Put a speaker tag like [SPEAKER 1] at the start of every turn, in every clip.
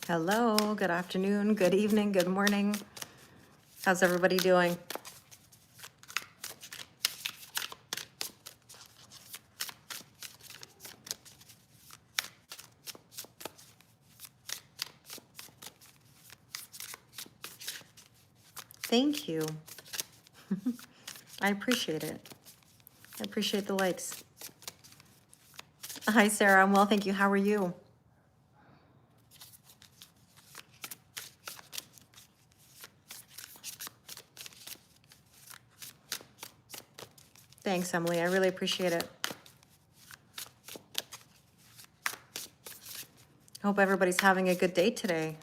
[SPEAKER 1] Hello, good afternoon, good evening, good morning. How's everybody doing? Thank you. I appreciate it. I appreciate the likes. Hi, Sarah. I'm well, thank you. How are you? Thanks, Emily. I really appreciate it. Hope everybody's having a good day today.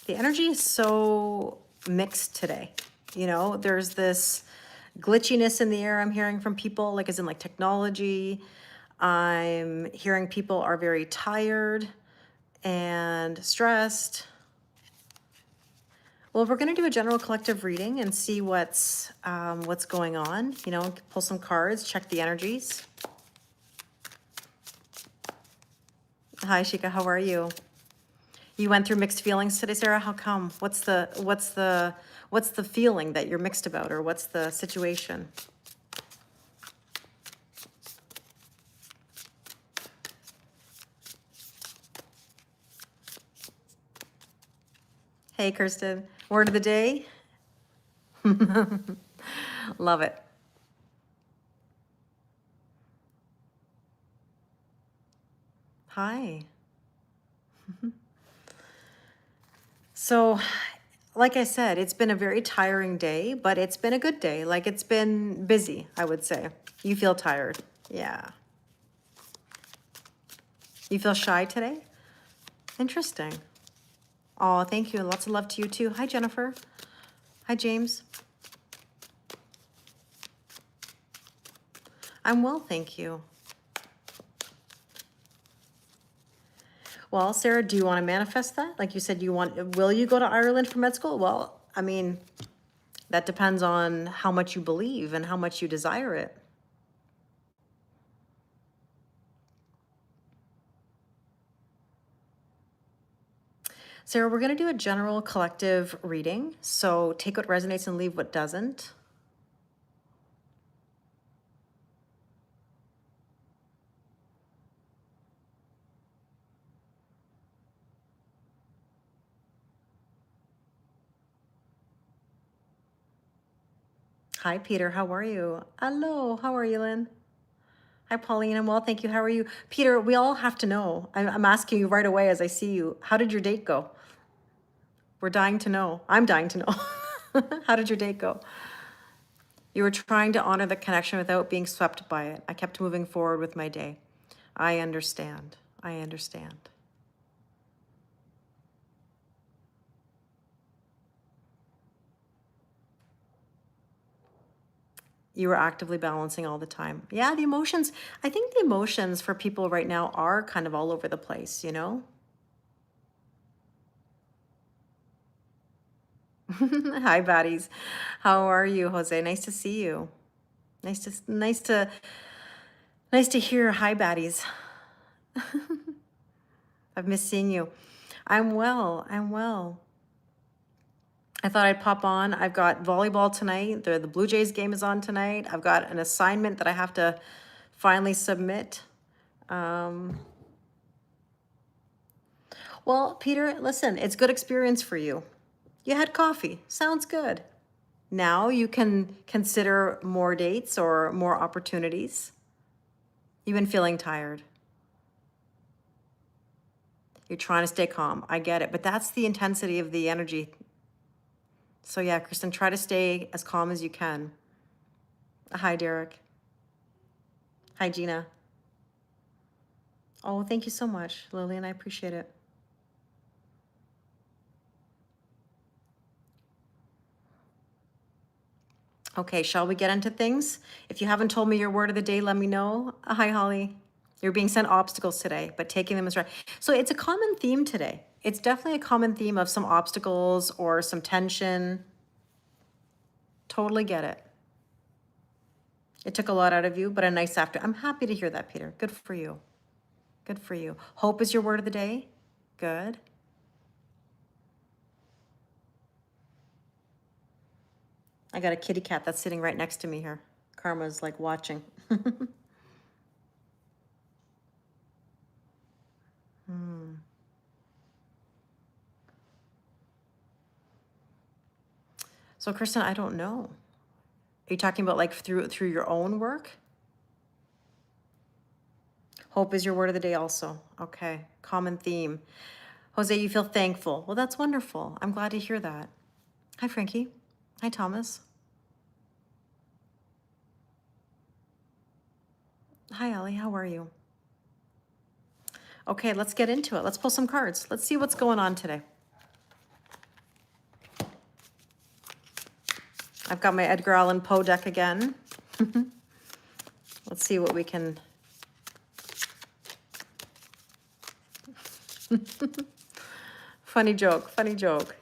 [SPEAKER 1] The energy is so mixed today. You know, there's this glitchiness in the air I'm hearing from people, like as in like technology. I'm hearing people are very tired and stressed. Well, we're going to do a general collective reading and see what's going on. You know, pull some cards, check the energies. Hi, Shika. How are you? You went through mixed feelings today, Sarah. How come? What's the feeling that you're mixed about, or what's the situation? Hey, Kirsten. Word of the day. Love it. Hi. So, like I said, it's been a very tiring day, but it's been a good day. Like, it's been busy, I would say. You feel tired. Yeah. You feel shy today? Interesting. Oh, thank you. Lots of love to you too. Hi, Jennifer. Hi, James. I'm well, thank you. Well, Sarah, do you want to manifest that? Like you said, will you go to Ireland for med school? Well, I mean, that depends on how much you believe and how much you desire it. Sarah, we're going to do a general collective reading. So take what resonates and leave what doesn't. Hi, Peter. How are you? Hello. How are you, Lynn? Hi, Pauline. I'm well, thank you. How are you? Peter, we all have to know. I'm asking you right away as I see you. How did your date go? We're dying to know. I'm dying to know. How did your date go? You were trying to honor the connection without being swept by it. I kept moving forward with my day. I understand. I understand. You were actively balancing all the time. Yeah, the emotions, I think the emotions for people right now are kind of all over the place, you know? Hi, baddies. How are you, Jose? Nice to see you. Nice to hear hi, baddies. I've missed seeing you. I'm well. I'm well. I thought I'd pop on. I've got volleyball tonight. The Blue Jays game is on tonight. I've got an assignment that I have to finally submit. Well, Peter, listen, it's good experience for you. You had coffee. Sounds good. Now you can consider more dates or more opportunities. You've been feeling tired. You're trying to stay calm. I get it, but that's the intensity of the energy. So yeah, Kristen, try to stay as calm as you can. Hi, Derek. Hi, Gina. Oh, thank you so much, Lillian. I appreciate it. Okay, shall we get into things? If you haven't told me your word of the day, let me know. Hi, Holly. You're being sent obstacles today, but taking them is right. So it's a common theme today. It's definitely a common theme of some obstacles or some tension. Totally get it. It took a lot out of you, but a nice after. I'm happy to hear that, Peter. Good for you. Good for you. Hope is your word of the day. Good. I got a kitty cat that's sitting right next to me here. Karma's like watching. So Kristen, I don't know. Are you talking about like through your own work? Hope is your word of the day also. Okay, common theme. Jose, you feel thankful. Well, that's wonderful. I'm glad to hear that. Hi, Frankie. Hi, Thomas. Hi, Ellie. How are you? Okay, let's get into it. Let's pull some cards. Let's see what's going on today. I've got my Edgar Allan Poe deck again. Let's see what we can... Funny joke, funny joke.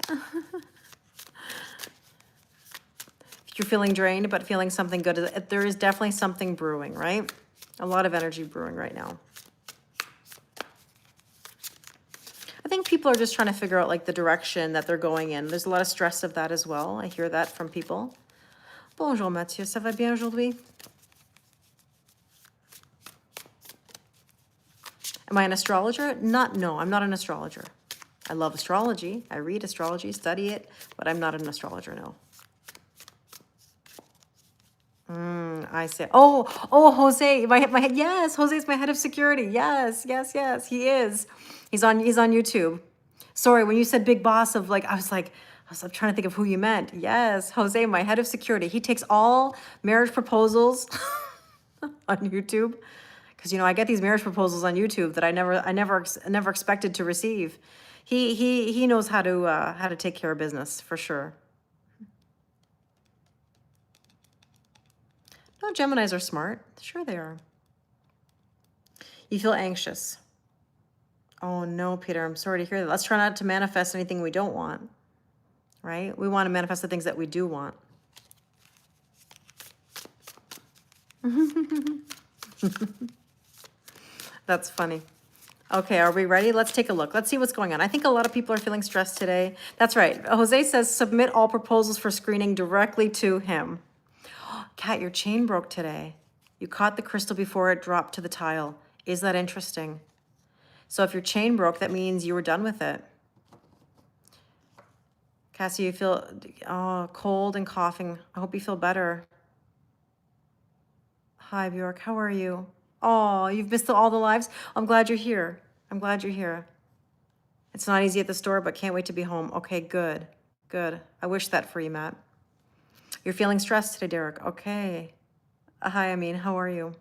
[SPEAKER 1] If you're feeling drained but feeling something good, there is definitely something brewing, right? A lot of energy brewing right now. I think people are just trying to figure out like the direction that they're going in. There's a lot of stress of that as well. I hear that from people. Bonjour Mathieu, ça va bien aujourd'hui? Am I an astrologer? No, I'm not an astrologer. I love astrology. I read astrology, study it, but I'm not an astrologer, no. I say, oh, Jose, yes, Jose's my head of security. Yes, he is. He's on YouTube. Sorry, when you said big boss of like, I was trying to think of who you meant. Yes, Jose, my head of security. He takes all marriage proposals on YouTube. Because, you know, I get these marriage proposals on YouTube that I never expected to receive. He knows how to take care of business for sure. No, Geminis are smart. Sure they are. You feel anxious. Oh no, Peter, I'm sorry to hear that. Let's try not to manifest anything we don't want, right? We want to manifest the things that we do want. That's funny. Okay, are we ready? Let's take a look. Let's see what's going on. I think a lot of people are feeling stressed today. That's right. Jose says submit all proposals for screening directly to him. Kat, your chain broke today. You caught the crystal before it dropped to the tile. Is that interesting? So if your chain broke, that means you were done with it. Cassie, you feel cold and coughing. I hope you feel better. Hi, Bjork. How are you? Oh, you've missed all the lives? I'm glad you're here. I'm glad you're here. It's not easy at the store, but can't wait to be home. Okay, good. Good. I wish that for you, Matt. You're feeling stressed today, Derek. Okay. Hi, Amin. How are you?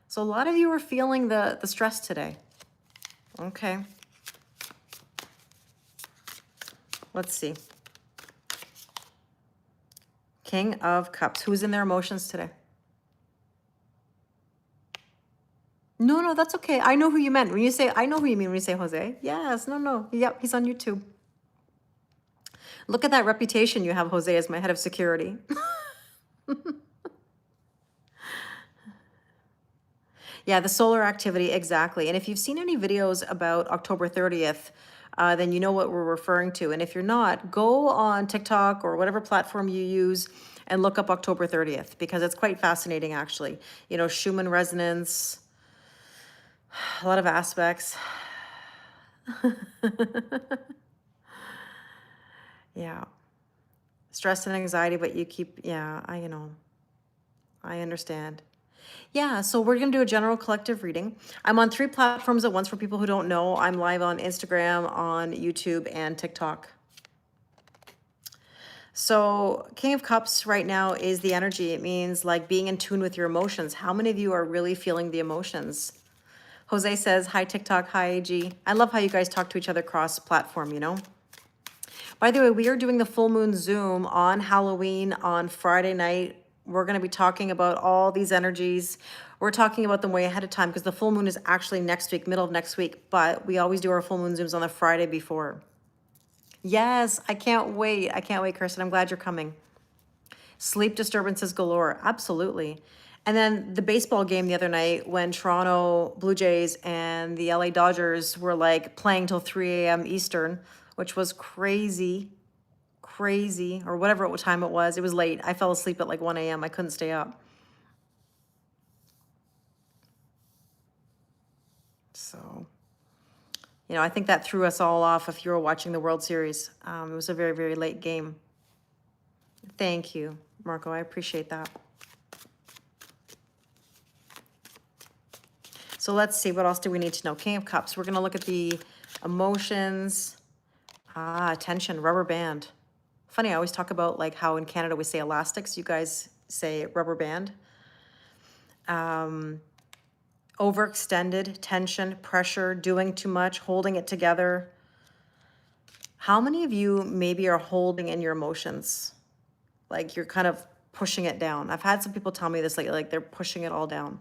[SPEAKER 1] So a lot of you are feeling the stress today. Okay. Let's see. King of Cups. Who's in their emotions today? No, that's okay. I know who you meant. When you say, I know who you mean when you say Jose. Yes, no. Yep, he's on YouTube. Look at that reputation you have, Jose, as my head of security. Yeah, the solar activity, exactly. And if you've seen any videos about October 30th, then you know what we're referring to. And if you're not, go on TikTok or whatever platform you use and look up October 30th, because it's quite fascinating, actually. You know, Schumann resonance, a lot of aspects. Yeah. Stress and anxiety, but you keep, yeah, I understand. Yeah, so we're going to do a general collective reading. I'm on 3 platforms at once for people who don't know. I'm live on Instagram, on YouTube, and TikTok. So King of Cups right now is the energy. It means like being in tune with your emotions. How many of you are really feeling the emotions? Jose says, hi TikTok, hi AG. I love how you guys talk to each other cross-platform, you know? By the way, we are doing the full moon Zoom on Halloween on Friday night. We're going to be talking about all these energies. We're talking about them way ahead of time because the full moon is actually next week, middle of next week. But we always do our full moon Zooms on the Friday before. Yes, I can't wait. I can't wait, Kirsten. I'm glad you're coming. Sleep disturbances galore. Absolutely. And then the baseball game the other night when Toronto Blue Jays and the LA Dodgers were like playing till 3 a.m. Eastern, which was crazy. crazy, or whatever time it was. It was late. I fell asleep at like 1 a.m. I couldn't stay up. So, you know, I think that threw us all off if you were watching the World Series. It was a very, very late game. Thank you, Marco. I appreciate that. So let's see, what else do we need to know? King of Cups. We're going to look at the emotions. Tension, rubber band. Funny, I always talk about like how in Canada we say elastics. You guys say rubber band. Overextended, tension, pressure, doing too much, holding it together. How many of you maybe are holding in your emotions? Like you're kind of pushing it down. I've had some people tell me this, like they're pushing it all down.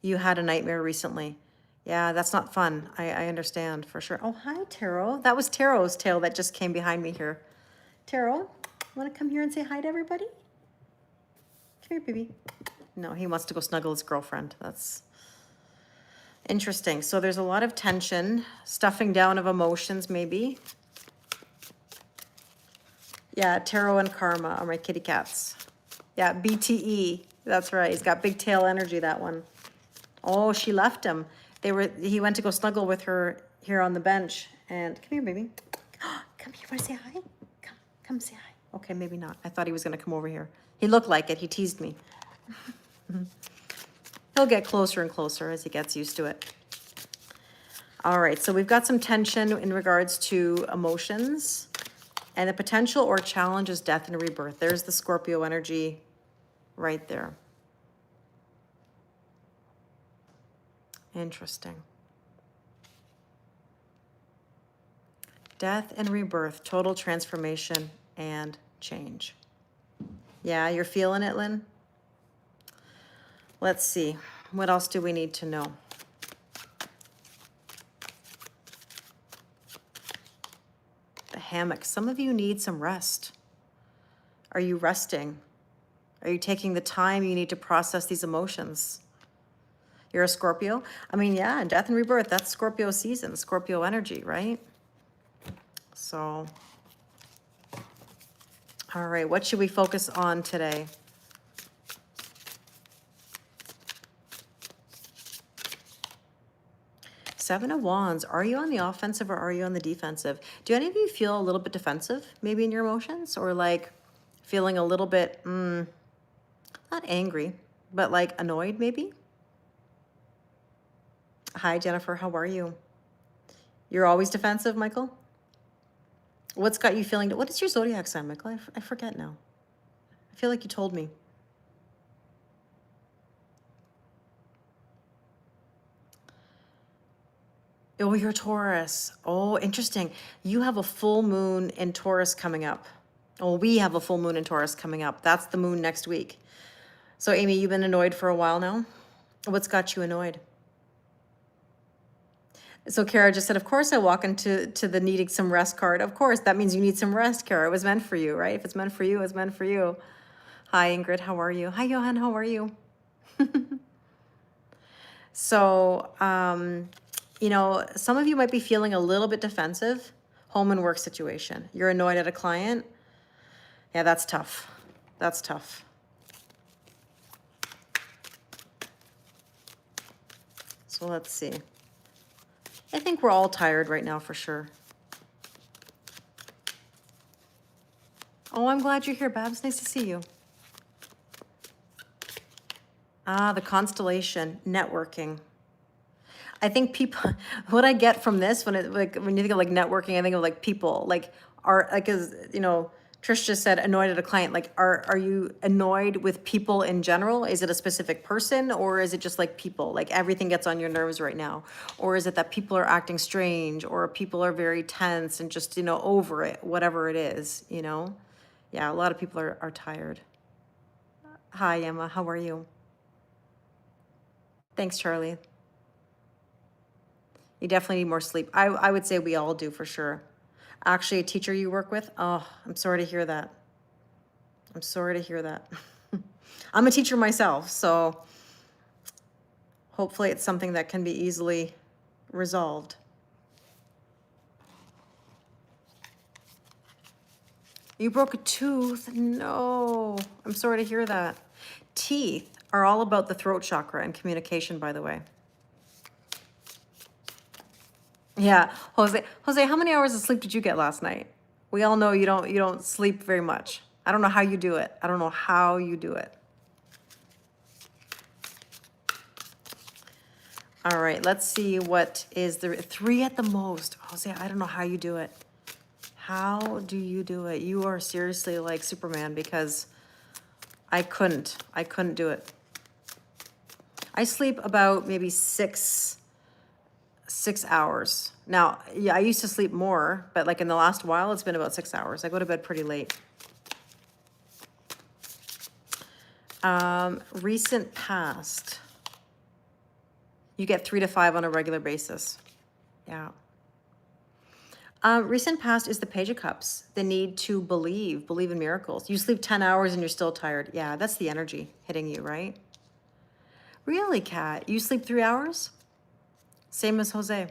[SPEAKER 1] You had a nightmare recently. Yeah, that's not fun. I understand for sure. Oh, hi, Taro. That was Taro's tail that just came behind me here. Taro, want to come here and say hi to everybody? Come here, baby. No, he wants to go snuggle his girlfriend. That's interesting. So there's a lot of tension, stuffing down of emotions maybe. Yeah, Taro and Karma are my kitty cats. Yeah, BTE. That's right. He's got big tail energy, that one. Oh, she left him. He went to go snuggle with her here on the bench. And come here, baby. Come here. Want to say hi? Come say hi. Okay, maybe not. I thought he was going to come over here. He looked like it. He teased me. He'll get closer and closer as he gets used to it. All right, so we've got some tension in regards to emotions. And the potential or challenge is death and rebirth. There's the Scorpio energy right there. Interesting. Death and rebirth, total transformation and change. Yeah, you're feeling it, Lynn? Let's see. What else do we need to know? The hammock. Some of you need some rest. Are you resting? Are you taking the time you need to process these emotions? You're a Scorpio? I mean, yeah, death and rebirth, that's Scorpio season, Scorpio energy, right? So, all right, what should we focus on today? Seven of Wands, are you on the offensive or are you on the defensive? Do any of you feel a little bit defensive, maybe in your emotions? Or like feeling a little bit, not angry, but like annoyed maybe? Hi, Jennifer, how are you? You're always defensive, Michael? What's got you feeling, what is your zodiac sign, Michael? I forget now. I feel like you told me. Oh, you're Taurus. Oh, interesting. You have a full moon in Taurus coming up. Oh, we have a full moon in Taurus coming up. That's the moon next week. So, Amy, you've been annoyed for a while now? What's got you annoyed? So Kara just said, of course I walk into the needing some rest card. Of course, that means you need some rest, Kara. It was meant for you, right? If it's meant for you, it's meant for you. Hi, Ingrid. How are you? Hi, Johan. How are you? So, you know, some of you might be feeling a little bit defensive. Home and work situation. You're annoyed at a client. Yeah, that's tough. That's tough. So let's see. I think we're all tired right now for sure. Oh, I'm glad you're here, Babs. Nice to see you. The constellation, networking. I think people, what I get from this, when you think of like networking, I think of like people, like as you know, Trish just said, annoyed at a client. Like, are you annoyed with people in general? Is it a specific person, or is it just like people? Like everything gets on your nerves right now, or is it that people are acting strange, or people are very tense and just, you know, over it, whatever it is, you know? Yeah, a lot of people are tired. Hi, Emma. How are you? Thanks, Charlie. You definitely need more sleep. I would say we all do for sure. Actually, a teacher you work with, oh, I'm sorry to hear that. I'm sorry to hear that. I'm a teacher myself, so hopefully it's something that can be easily resolved. You broke a tooth? No. I'm sorry to hear that. Teeth are all about the throat chakra and communication, by the way. Yeah, Jose, how many hours of sleep did you get last night? We all know you don't sleep very much. I don't know how you do it. I don't know how you do it. All right, let's see what is the 3 at the most. Jose, I don't know how you do it. How do you do it? You are seriously like Superman, because I couldn't do it. I sleep about maybe 6 hours. Now, yeah, I used to sleep more, but like in the last while, it's been about 6 hours. I go to bed pretty late. Recent past. You get 3 to 5 on a regular basis. Yeah. Recent past is the Page of Cups. The need to believe in miracles. You sleep 10 hours and you're still tired. Yeah, that's the energy hitting you, right? Really, Kat? You sleep 3 hours? Same as Jose.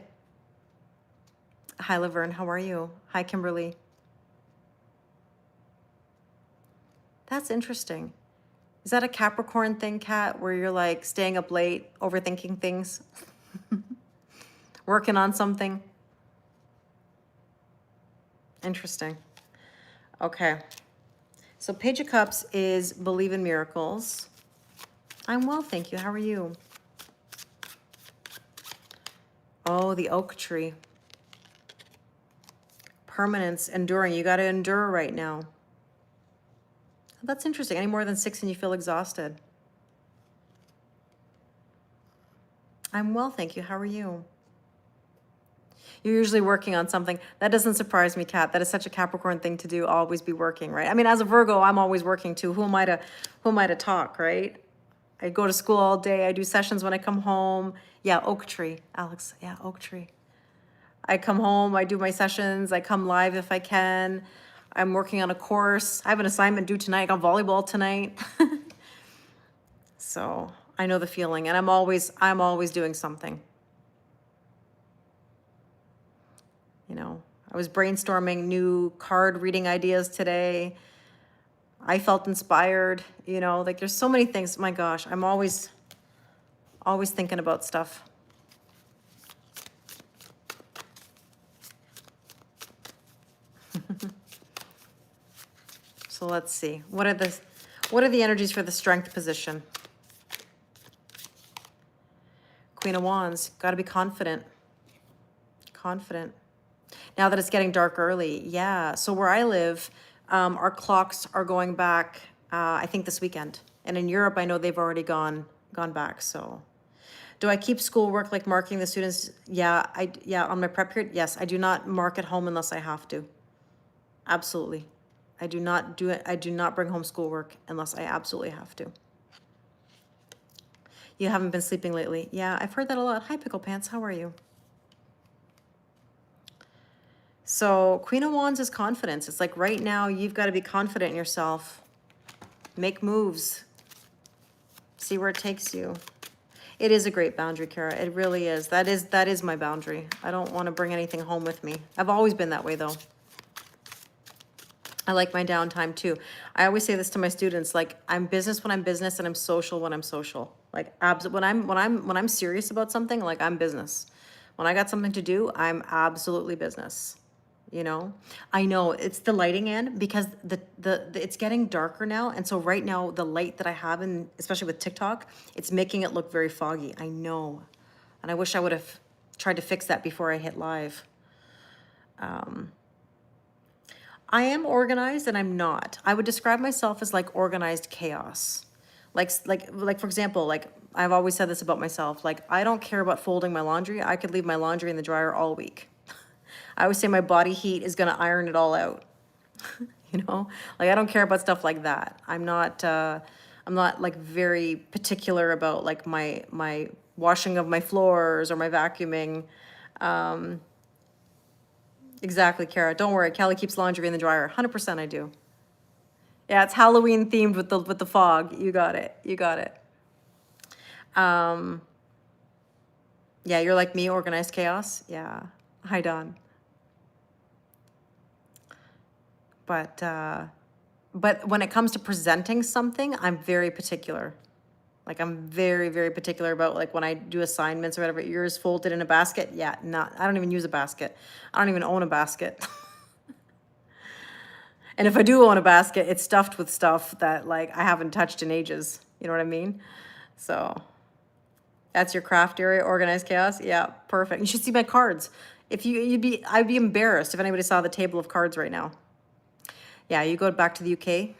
[SPEAKER 1] Hi, Laverne. How are you? Hi, Kimberly. That's interesting. Is that a Capricorn thing, Kat, where you're like staying up late, overthinking things, working on something? Interesting. Okay. So Page of Cups is believe in miracles. I'm well, thank you. How are you? Oh, the oak tree. Permanence, enduring. You got to endure right now. That's interesting. Any more than 6 and you feel exhausted. I'm well, thank you. How are you? You're usually working on something. That doesn't surprise me, Kat. That is such a Capricorn thing to do, always be working, right? I mean, as a Virgo, I'm always working too. Who am I to talk, right? I go to school all day. I do sessions when I come home. Yeah, oak tree, Alex. Yeah, oak tree. I come home, I do my sessions, I come live if I can. I'm working on a course. I have an assignment due tonight. I got volleyball tonight. So I know the feeling, and I'm always doing something. You know, I was brainstorming new card reading ideas today. I felt inspired, you know, like there's so many things. My gosh, I'm always thinking about stuff. So let's see. What are the energies for the strength position? Queen of Wands, got to be confident. Confident. Now that it's getting dark early, yeah. So where I live, our clocks are going back, I think this weekend. And in Europe, I know they've already gone back. So, do I keep schoolwork like marking the students? Yeah, on my prep period. Yes, I do not mark at home unless I have to. Absolutely, I do not do it. I do not bring home schoolwork unless I absolutely have to. You haven't been sleeping lately. Yeah, I've heard that a lot. Hi, Pickle Pants. How are you? So Queen of Wands is confidence. It's like right now you've got to be confident in yourself. Make moves. See where it takes you. It is a great boundary, Kara. It really is. That is my boundary. I don't want to bring anything home with me. I've always been that way though. I like my downtime too. I always say this to my students, like I'm business when I'm business and I'm social when I'm social. Like when I'm serious about something, like I'm business. When I got something to do, I'm absolutely business. You know, I know it's the lighting in because the it's getting darker now, and so right now the light that I have, and especially with TikTok, it's making it look very foggy. I know, and I wish I would have tried to fix that before I hit live. I am organized and I'm not. I would describe myself as like organized chaos. Like for example, like I've always said this about myself, like I don't care about folding my laundry. I could leave my laundry in the dryer all week. I always say my body heat is gonna iron it all out. You know, like I don't care about stuff like that. I'm not like very particular about like my washing of my floors or my vacuuming. Exactly, Kara. Don't worry. Kelly keeps laundry in the dryer. 100% I do. Yeah, it's Halloween themed with the fog. You got it. You got it. Yeah, you're like me, organized chaos. Yeah. Hi, Don. But when it comes to presenting something, I'm very particular. Like I'm very, very particular about like when I do assignments or whatever, yours folded in a basket. Yeah, not, I don't even use a basket. I don't even own a basket. And if I do own a basket, it's stuffed with stuff that like I haven't touched in ages. You know what I mean? So that's your craft area, organized chaos. Yeah, perfect. You should see my cards. If I'd be embarrassed if anybody saw the table of cards right now. Yeah, you go back to the UK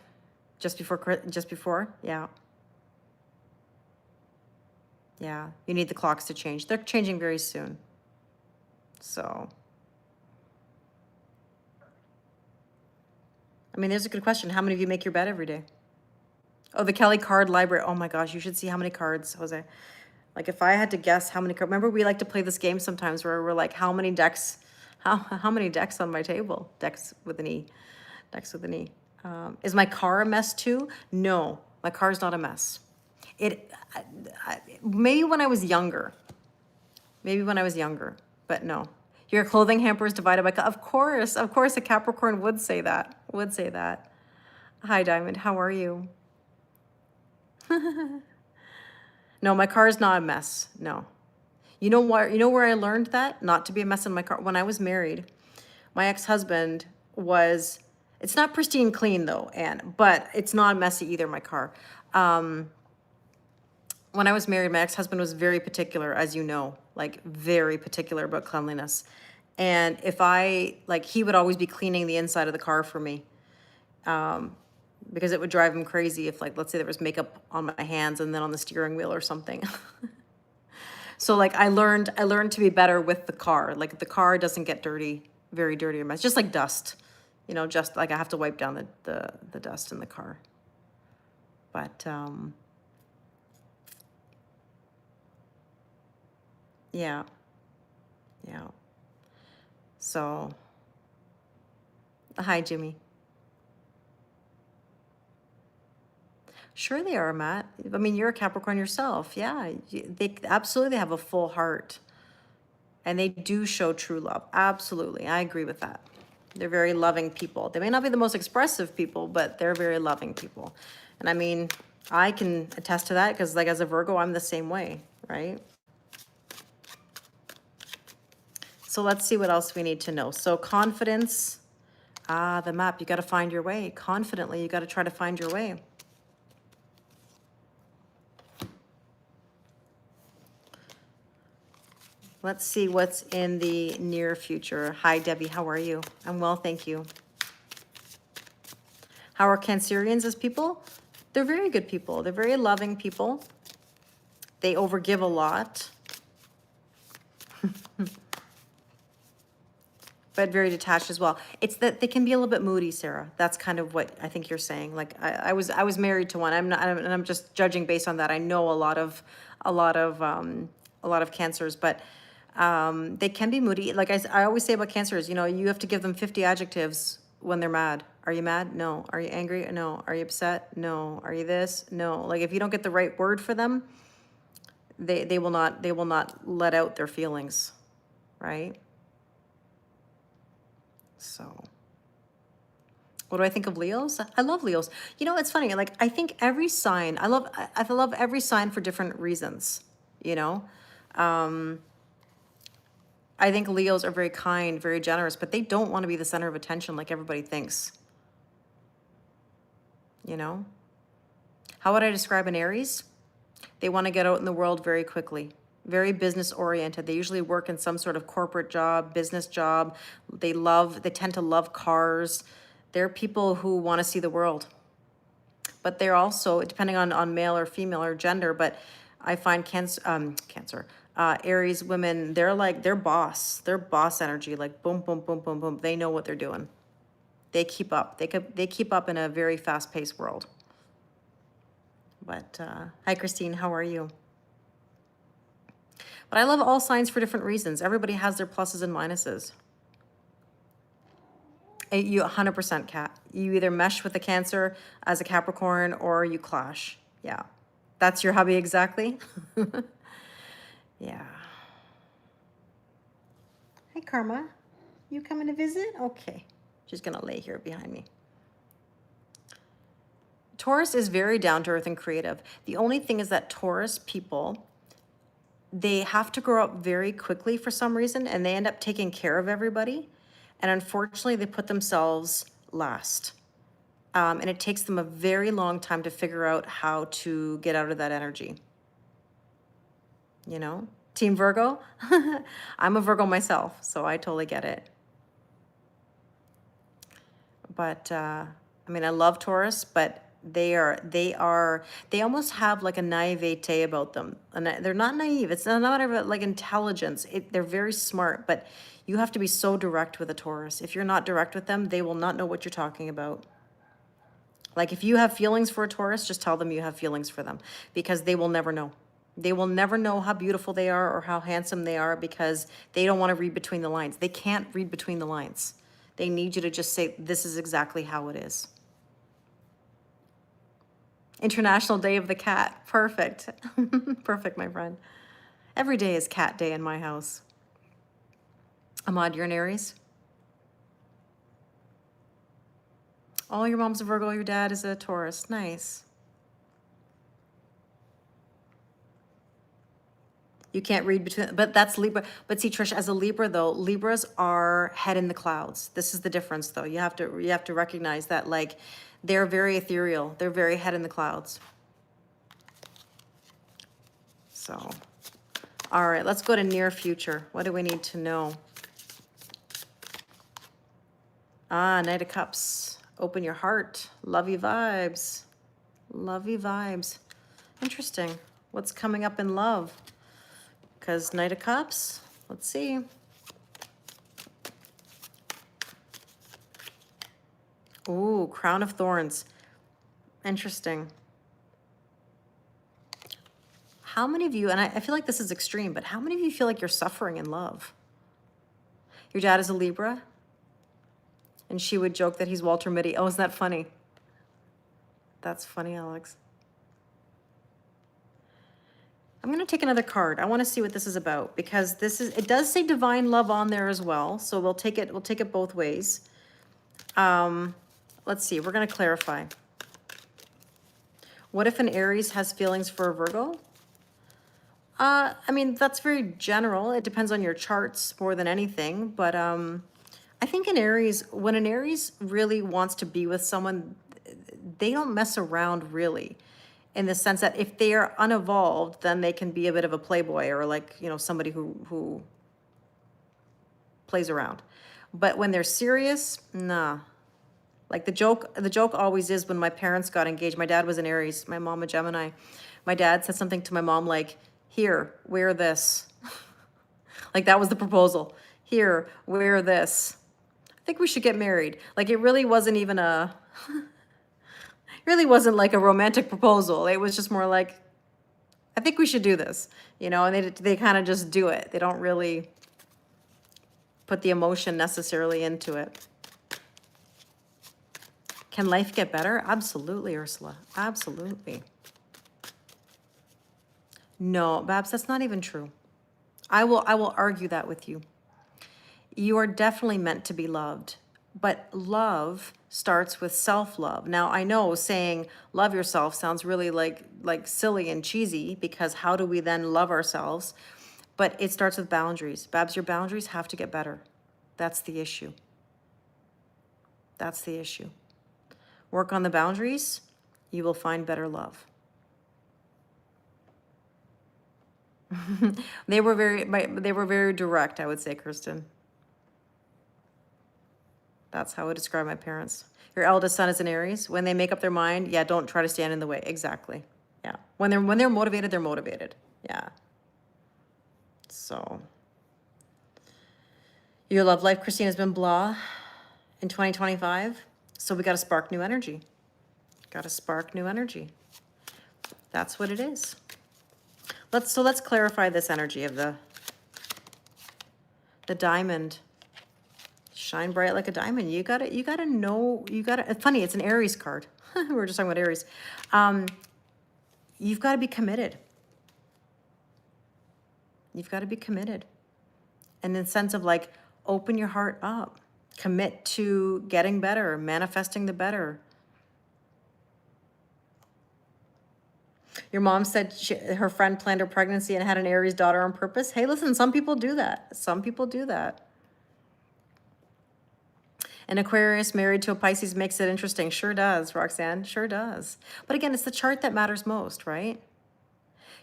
[SPEAKER 1] just before. Yeah. Yeah, you need the clocks to change. They're changing very soon. So, I mean, there's a good question. How many of you make your bed every day? Oh, the Kelly card library. Oh my gosh, you should see how many cards, Jose. Like if I had to guess how many cards, remember we like to play this game sometimes where we're like, how many decks, how many decks on my table? Decks with an E, decks with an E. Is my car a mess too? No, my car's not a mess. Maybe when I was younger, but no. Your clothing hamper is divided by, of course, a Capricorn would say that, Hi, Diamond, how are you? No, my car is not a mess, no. You know what, you know where I learned that? Not to be a mess in my car? When I was married, my ex-husband was, it's not pristine clean though, Anne, but it's not messy either, my car. When I was married, my ex-husband was very particular, as you know, like very particular about cleanliness. And if he would always be cleaning the inside of the car for me, because it would drive him crazy if like, let's say there was makeup on my hands and then on the steering wheel or something. So like I learned to be better with the car. Like the car doesn't get dirty, very dirty or mess, just like dust, just like I have to wipe down the dust in the car. But, yeah. Yeah. So, hi, Jimmy. Sure they are, Matt. I mean, you're a Capricorn yourself. Yeah, they absolutely have a full heart. And they do show true love. Absolutely. I agree with that. They're very loving people. They may not be the most expressive people, but they're very loving people. And I mean, I can attest to that because like as a Virgo, I'm the same way, right? So let's see what else we need to know. So confidence, the map, you got to find your way. Confidently, you got to try to find your way. Let's see what's in the near future. Hi, Debbie. How are you? I'm well, thank you. How are Cancerians as people? They're very good people. They're very loving people. They overgive a lot. But very detached as well. It's that they can be a little bit moody, Sarah. That's kind of what I think you're saying. Like I was married to one. And I'm just judging based on that. I know a lot of cancers, but they can be moody. Like I always say about cancers, you have to give them 50 adjectives when they're mad. Are you mad? No. Are you angry? No. Are you upset? No. Are you this? No. Like if you don't get the right word for them, they will not let out their feelings, right? So what do I think of Leos? I love Leos. It's funny. Like I think every sign, I love every sign for different reasons, I think Leos are very kind, very generous, but they don't want to be the center of attention like everybody thinks. How would I describe an Aries? They want to get out in the world very quickly, very business oriented. They usually work in some sort of corporate job, business job. They tend to love cars. They're people who want to see the world. But they're also, depending on male or female or gender, but I find Aries women, they're boss energy, like boom, boom, boom, boom, boom. They know what they're doing. They keep up. They keep up in a very fast-paced world. But hi, Christine. How are you? But I love all signs for different reasons. Everybody has their pluses and minuses. You 100% Cat. You either mesh with the Cancer as a Capricorn or you clash. Yeah. That's your hubby exactly? Yeah. Hi, Karma. You coming to visit? Okay. She's going to lay here behind me. Taurus is very down to earth and creative. The only thing is that Taurus people, they have to grow up very quickly for some reason, and they end up taking care of everybody. And unfortunately, they put themselves last. And it takes them a very long time to figure out how to get out of that energy. You know? Team Virgo? I'm a Virgo myself, so I totally get it. But, I mean, I love Taurus, but they almost have like a naivete about them. And they're not naive. It's not a matter of like intelligence. They're very smart, but you have to be so direct with a Taurus. If you're not direct with them, they will not know what you're talking about. Like if you have feelings for a Taurus, just tell them you have feelings for them, because they will never know. They will never know how beautiful they are or how handsome they are, because they don't want to read between the lines. They can't read between the lines. They need you to just say, this is exactly how it is. International Day of the Cat. Perfect. Perfect, my friend. Every day is cat day in my house. Ahmad, you're an Aries? Oh, your mom's a Virgo, your dad is a Taurus. Nice. You can't read between, but that's Libra. But see, Trish, as a Libra though, Libras are head in the clouds. This is the difference though. You have to recognize that, like, they're very ethereal. They're very head in the clouds. So, all right, let's go to near future. What do we need to know? Knight of Cups. Open your heart. Lovey vibes. Lovey vibes. Interesting. What's coming up in love? Because Knight of Cups, let's see. Ooh, Crown of Thorns. Interesting. How many of you, and I feel like this is extreme, but how many of you feel like you're suffering in love? Your dad is a Libra, and she would joke that he's Walter Mitty. Oh, isn't that funny? That's funny, Alex. I'm going to take another card. I want to see what this is about, because it does say divine love on there as well. So we'll take it both ways. Let's see. We're going to clarify. What if an Aries has feelings for a Virgo? I mean, that's very general. It depends on your charts more than anything. But I think when an Aries really wants to be with someone, they don't mess around really. In the sense that if they are unevolved, then they can be a bit of a playboy, or like, you know, somebody who plays around. But when they're serious, nah. Like the joke always is when my parents got engaged. My dad was an Aries, my mom a Gemini. My dad said something to my mom like, here, wear this. Like that was the proposal. Here, wear this. I think we should get married. Like it really wasn't even really wasn't like a romantic proposal. It was just more like, I think we should do this, you know, and they kind of just do it. They don't really put the emotion necessarily into it. Can life get better? Absolutely, Ursula. Absolutely. No, Babs, that's not even true. I will argue that with you. You are definitely meant to be loved, but love starts with self-love. Now, I know saying love yourself sounds really like silly and cheesy, because how do we then love ourselves? But it starts with boundaries. Babs, your boundaries have to get better. That's the issue. That's the issue. Work on the boundaries, you will find better love. They were very direct, I would say, Kristen. That's how I would describe my parents. Your eldest son is an Aries. When they make up their mind, yeah, don't try to stand in the way. Exactly. Yeah. When they're motivated, they're motivated. Yeah. So your love life, Christine, has been blah in 2025. So we got to spark new energy. Got to spark new energy. That's what it is. Let's clarify this energy of the diamond. Shine bright like a diamond. You gotta know, it's funny, it's an Aries card. We were just talking about Aries. You've got to be committed. You've got to be committed. And in the sense of like, open your heart up. Commit to getting better, manifesting the better. Your mom said her friend planned her pregnancy and had an Aries daughter on purpose. Hey, listen, some people do that. Some people do that. An Aquarius married to a Pisces makes it interesting. Sure does, Roxanne. Sure does. But again, it's the chart that matters most, right?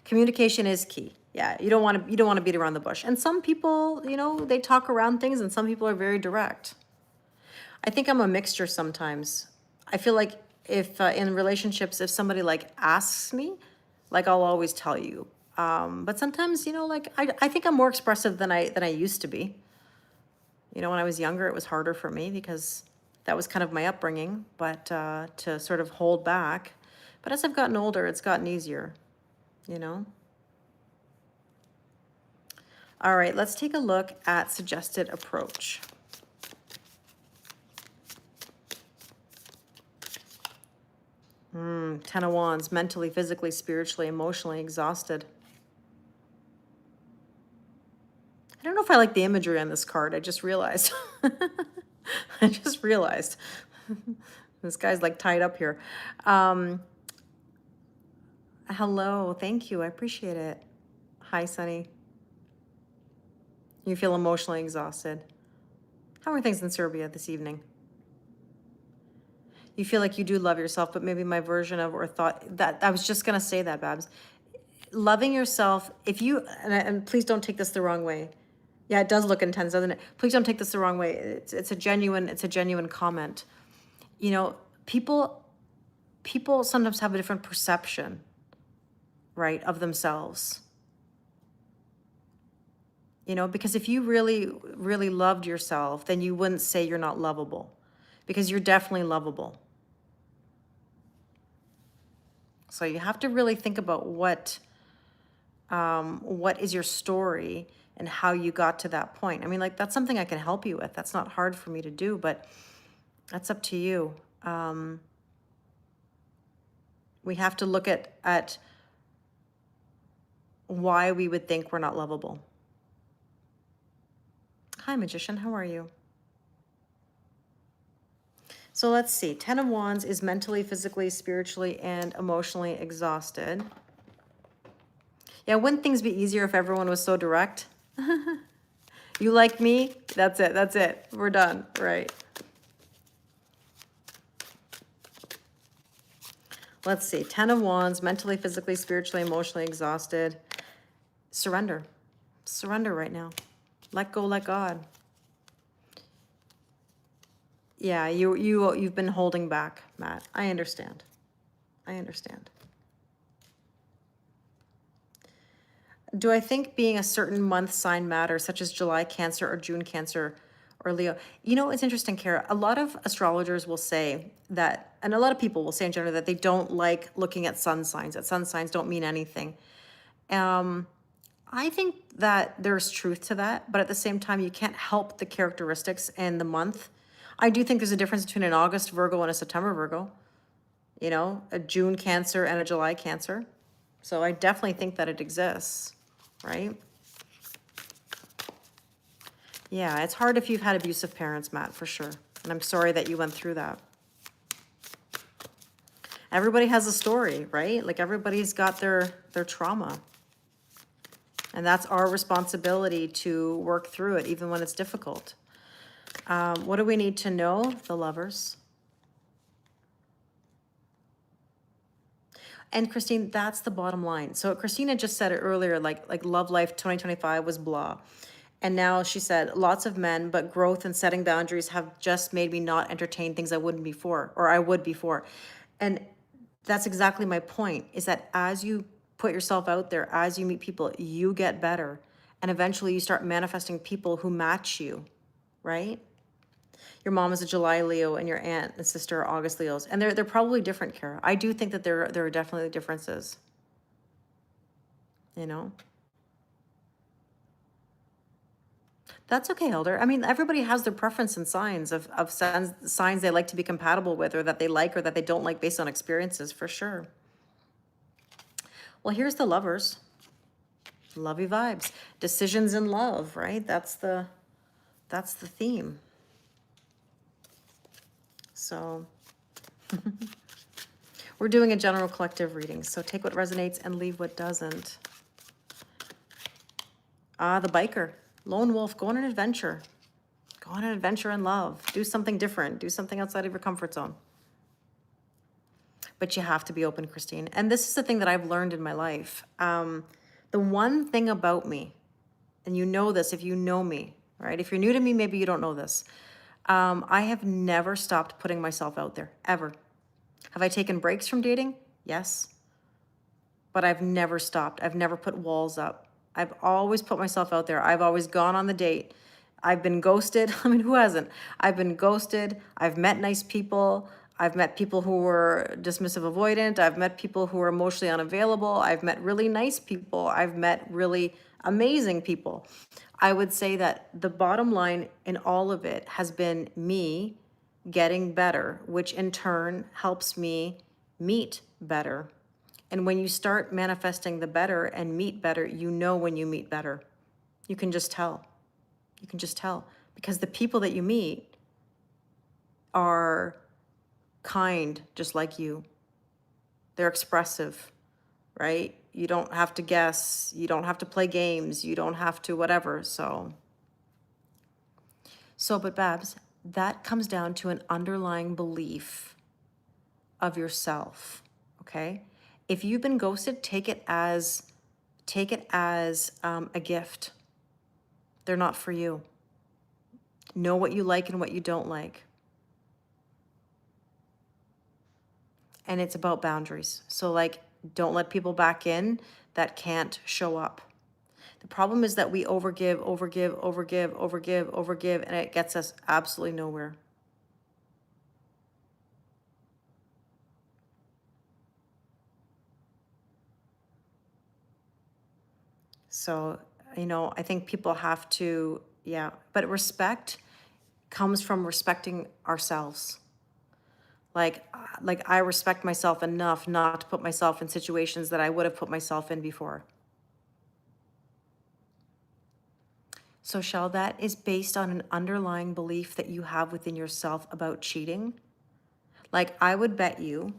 [SPEAKER 1] Communication is key. Yeah, you don't want to beat around the bush. And some people, they talk around things, and some people are very direct. I think I'm a mixture sometimes. I feel like if in relationships, if somebody like asks me, like I'll always tell you. But sometimes, like I think I'm more expressive than I used to be. When I was younger, it was harder for me because that was kind of my upbringing, but to sort of hold back. But as I've gotten older, it's gotten easier, All right, let's take a look at suggested approach. Ten of Wands, mentally, physically, spiritually, emotionally exhausted. I don't know if I like the imagery on this card. I just realized. I just realized. This guy's like tied up here. Hello, thank you. I appreciate it. Hi, Sunny. You feel emotionally exhausted. How are things in Serbia this evening? You feel like you do love yourself, but maybe my version of or thought that I was just going to say that, Babs. Loving yourself, if you, and please don't take this the wrong way. Yeah, it does look intense, doesn't it? Please don't take this the wrong way. It's a genuine comment. People sometimes have a different perception, right, of themselves. Because if you really, really loved yourself, then you wouldn't say you're not lovable, because you're definitely lovable. So you have to really think about what is your story and how you got to that point. I mean, like, that's something I can help you with. That's not hard for me to do, but that's up to you. We have to look at why we would think we're not lovable. Hi, Magician. How are you? So let's see. Ten of Wands is mentally, physically, spiritually, and emotionally exhausted. Yeah, wouldn't things be easier if everyone was so direct? You like me? That's it. That's it. We're done. Right. Let's see. Ten of Wands, mentally, physically, spiritually, emotionally exhausted. Surrender. Surrender right now. Let go, let God. Yeah, you've been holding back, Matt. I understand. I understand. Do I think being a certain month sign matters, such as July Cancer or June Cancer or Leo? It's interesting, Kara. A lot of astrologers will say that, and a lot of people will say in general, that they don't like looking at sun signs, that sun signs don't mean anything. I think that there's truth to that, but at the same time, you can't help the characteristics and the month. I do think there's a difference between an August Virgo and a September Virgo, a June Cancer and a July Cancer. So I definitely think that it exists, right? Yeah, it's hard if you've had abusive parents, Matt, for sure. And I'm sorry that you went through that. Everybody has a story, right? Like, everybody's got their trauma. And that's our responsibility to work through it, even when it's difficult. What do we need to know? The Lovers. And Christine, that's the bottom line. So Christina just said it earlier, like love life 2025 was blah. And now she said, lots of men, but growth and setting boundaries have just made me not entertain things I wouldn't before, or I would before. And that's exactly my point, is that as you put yourself out there, as you meet people, you get better. And eventually you start manifesting people who match you, right? Your mom is a July Leo and your aunt and sister are August Leos. And they're probably different, Kara. I do think that there are definitely differences. That's okay, Elder. I mean, everybody has their preference and signs of signs they like to be compatible with, or that they like, or that they don't like, based on experiences, for sure. Well, here's the Lovers. Lovey vibes. Decisions in love, right? That's the theme. So We're doing a general collective reading, so take what resonates and leave what doesn't. The biker, lone wolf, go on an adventure. Go on an adventure in love. Do something different. Do something outside of your comfort zone. But you have to be open, Christine. And this is the thing that I've learned in my life. The one thing about me, and you know this if you know me, right? If you're new to me, maybe you don't know this. I have never stopped putting myself out there, ever. Have I taken breaks from dating? Yes. But I've never stopped. I've never put walls up. I've always put myself out there. I've always gone on the date. I've been ghosted. I mean, who hasn't? I've been ghosted. I've met nice people. I've met people who were dismissive avoidant. I've met people who were emotionally unavailable. I've met really nice people. I've met really amazing people. I would say that the bottom line in all of it has been me getting better, which in turn helps me meet better. And when you start manifesting the better and meet better, you know when you meet better. You can just tell. You can just tell. Because the people that you meet are kind, just like you. They're expressive, right? You don't have to guess. You don't have to play games. You don't have to whatever. But Babs, that comes down to an underlying belief of yourself, okay? If you've been ghosted, take it as a gift. They're not for you. Know what you like and what you don't like. And it's about boundaries. So like, don't let people back in that can't show up. The problem is that we overgive, and it gets us absolutely nowhere. So, I think people have to, but respect comes from respecting ourselves. Like I respect myself enough not to put myself in situations that I would have put myself in before. So, Shell, that is based on an underlying belief that you have within yourself about cheating. Like, I would bet you,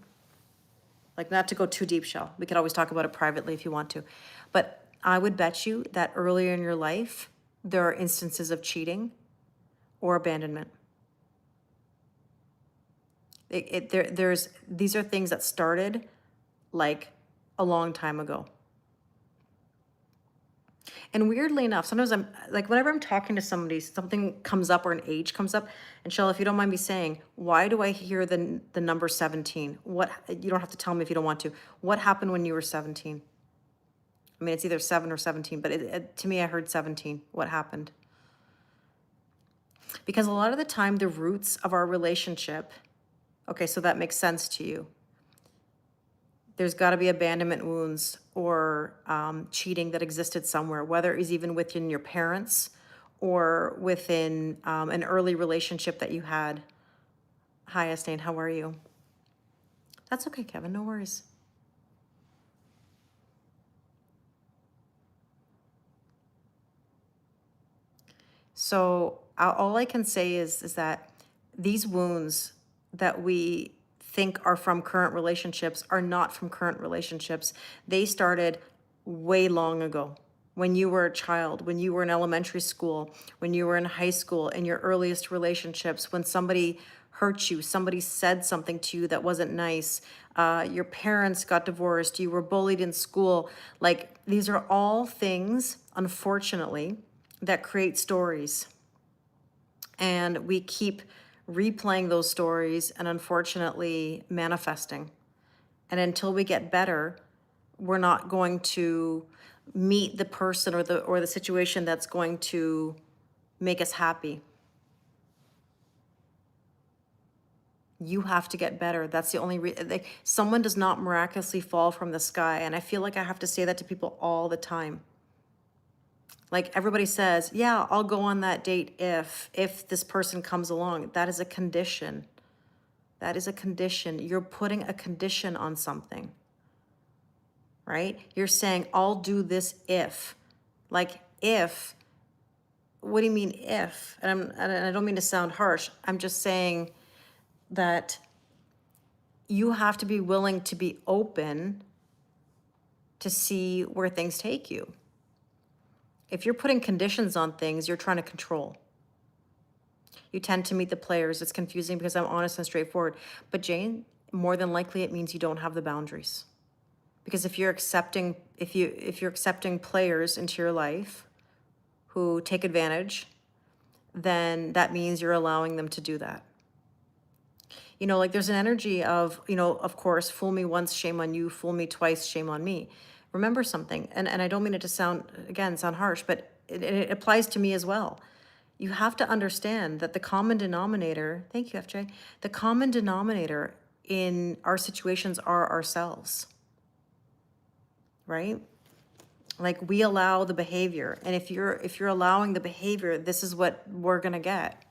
[SPEAKER 1] like, not to go too deep, Shell, we could always talk about it privately if you want to, but I would bet you that earlier in your life, there are instances of cheating or abandonment. These are things that started like a long time ago. And weirdly enough, sometimes I'm like, whenever I'm talking to somebody, something comes up or an age comes up. And Shell, if you don't mind me saying, why do I hear the number 17? You don't have to tell me if you don't want to. What happened when you were 17? I mean, it's either 7 or 17, but to me, I heard 17. What happened? Because a lot of the time, the roots of our relationship, okay, so that makes sense to you. There's got to be abandonment wounds or cheating that existed somewhere, whether it's even within your parents or within an early relationship that you had. Hi, Estain, how are you? That's okay, Kevin, no worries. So all I can say is that these wounds that we think are from current relationships are not from current relationships. They started way long ago, when you were a child, when you were in elementary school, when you were in high school, in your earliest relationships, when somebody hurt you, somebody said something to you that wasn't nice, your parents got divorced, you were bullied in school. Like, these are all things, unfortunately, that create stories. And we keep replaying those stories and unfortunately manifesting. And until we get better, we're not going to meet the person or the situation that's going to make us happy. You have to get better. That's the only reason. Someone does not miraculously fall from the sky. And I feel like I have to say that to people all the time. Like, everybody says, yeah, I'll go on that date if this person comes along. That is a condition. That is a condition. You're putting a condition on something, right? You're saying, I'll do this if. Like, if, what do you mean if? And I don't mean to sound harsh. I'm just saying that you have to be willing to be open to see where things take you. If you're putting conditions on things, you're trying to control. You tend to meet the players. It's confusing because I'm honest and straightforward. But Jane, more than likely it means you don't have the boundaries. Because if you're accepting players into your life who take advantage, then that means you're allowing them to do that. You know, like there's an energy of, you know, of course, fool me once, shame on you, fool me twice, shame on me. Remember something, and I don't mean it to sound harsh, but it applies to me as well. You have to understand that the common denominator, thank you, FJ, the common denominator in our situations are ourselves, right? Like we allow the behavior, and if you're allowing the behavior, this is what we're gonna get.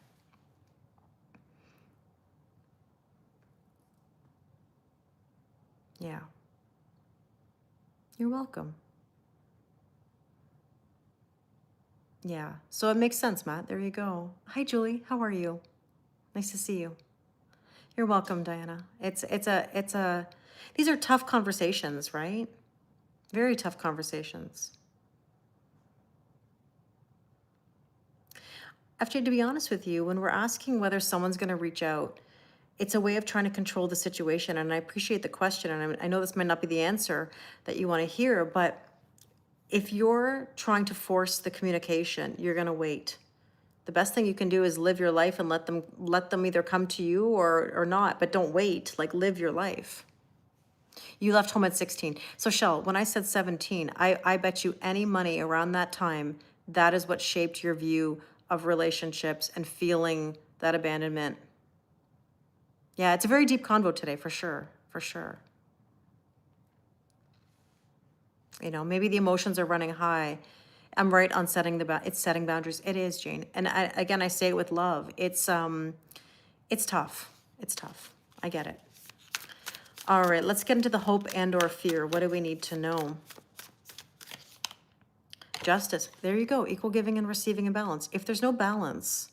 [SPEAKER 1] Yeah. You're welcome. Yeah. So it makes sense, Matt. There you go. Hi, Julie. How are you? Nice to see you. You're welcome, Diana. These are tough conversations, right? Very tough conversations. FJ, to be honest with you, when we're asking whether someone's going to reach out, it's a way of trying to control the situation. And I appreciate the question. And I know this might not be the answer that you want to hear, but if you're trying to force the communication, you're going to wait. The best thing you can do is live your life and let them either come to you or not, but don't wait, like live your life. You left home at 16. So Shell, when I said 17, I bet you any money around that time, that is what shaped your view of relationships and feeling that abandonment. Yeah, it's a very deep convo today, for sure, for sure. You know, maybe the emotions are running high. I'm right on setting boundaries. It is, Jane. And I say it with love. It's tough. It's tough. I get it. All right, let's get into the hope and or fear. What do we need to know? Justice. There you go. Equal giving and receiving and balance. If there's no balance,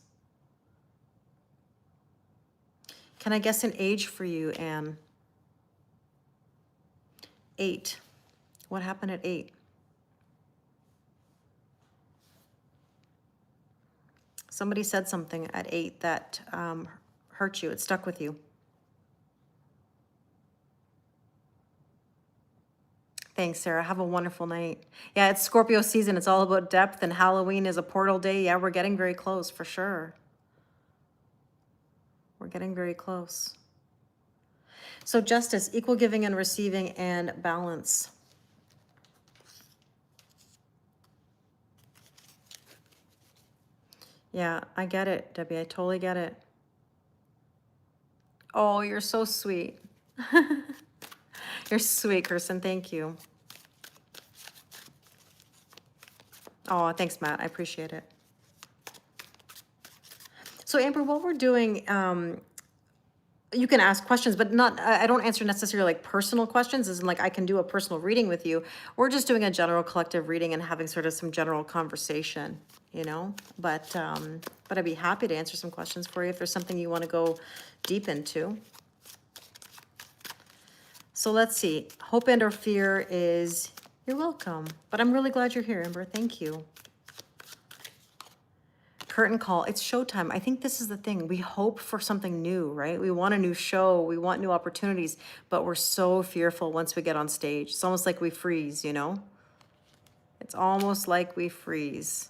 [SPEAKER 1] can I guess an age for you, Anne? 8. What happened at 8? Somebody said something at 8 that hurt you. It stuck with you. Thanks, Sarah. Have a wonderful night. Yeah, it's Scorpio season. It's all about depth, and Halloween is a portal day. Yeah, we're getting very close, for sure. We're getting very close. So justice, equal giving and receiving, and balance. Yeah, I get it, Debbie. I totally get it. Oh, you're so sweet. You're sweet, Kirsten. Thank you. Oh, thanks, Matt. I appreciate it. So, Amber, what we're doing, you can ask questions, but not, I don't answer necessarily like personal questions, as in like I can do a personal reading with you. We're just doing a general collective reading and having sort of some general conversation, you know? But I'd be happy to answer some questions for you if there's something you want to go deep into. So let's see. Hope and or fear is, you're welcome. But I'm really glad you're here, Amber. Thank you. Curtain call. It's showtime. I think this is the thing. We hope for something new, right? We want a new show. We want new opportunities, but we're so fearful once we get on stage. It's almost like we freeze, you know? It's almost like we freeze.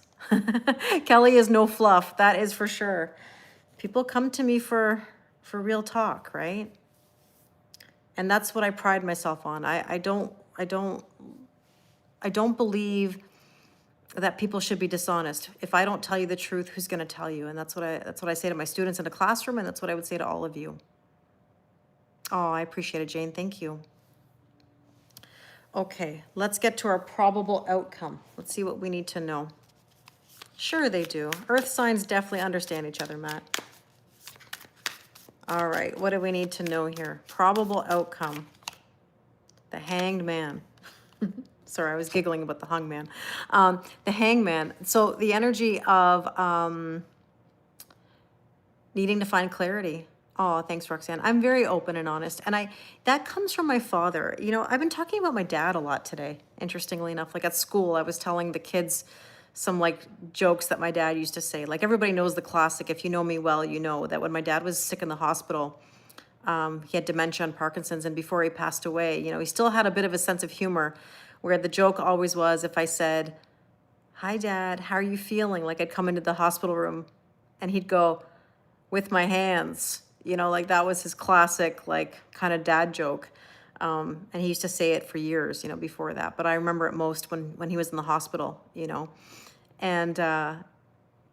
[SPEAKER 1] Kelly is no fluff. That is for sure. People come to me for real talk, right? And that's what I pride myself on. I don't believe that people should be dishonest. If I don't tell you the truth, who's going to tell you? And that's what I say to my students in the classroom, and that's what I would say to all of you. Oh, I appreciate it, Jane. Thank you. Okay, let's get to our probable outcome. Let's see what we need to know. Sure they do. Earth signs definitely understand each other, Matt. All right, what do we need to know here? Probable outcome. The Hanged Man. Sorry, I was giggling about the hung man. The hangman. So the energy of needing to find clarity. Oh, thanks, Roxanne. I'm very open and honest. And that comes from my father. You know, I've been talking about my dad a lot today, interestingly enough. Like at school, I was telling the kids some like jokes that my dad used to say. Like everybody knows the classic, if you know me well, you know that when my dad was sick in the hospital, he had dementia and Parkinson's, and before he passed away, you know, he still had a bit of a sense of humor, where the joke always was if I said, "Hi, Dad, how are you feeling?" Like I'd come into the hospital room, and he'd go, "With my hands." You know, like that was his classic, like kind of dad joke. And he used to say it for years, you know, before that. But I remember it most when he was in the hospital, you know. And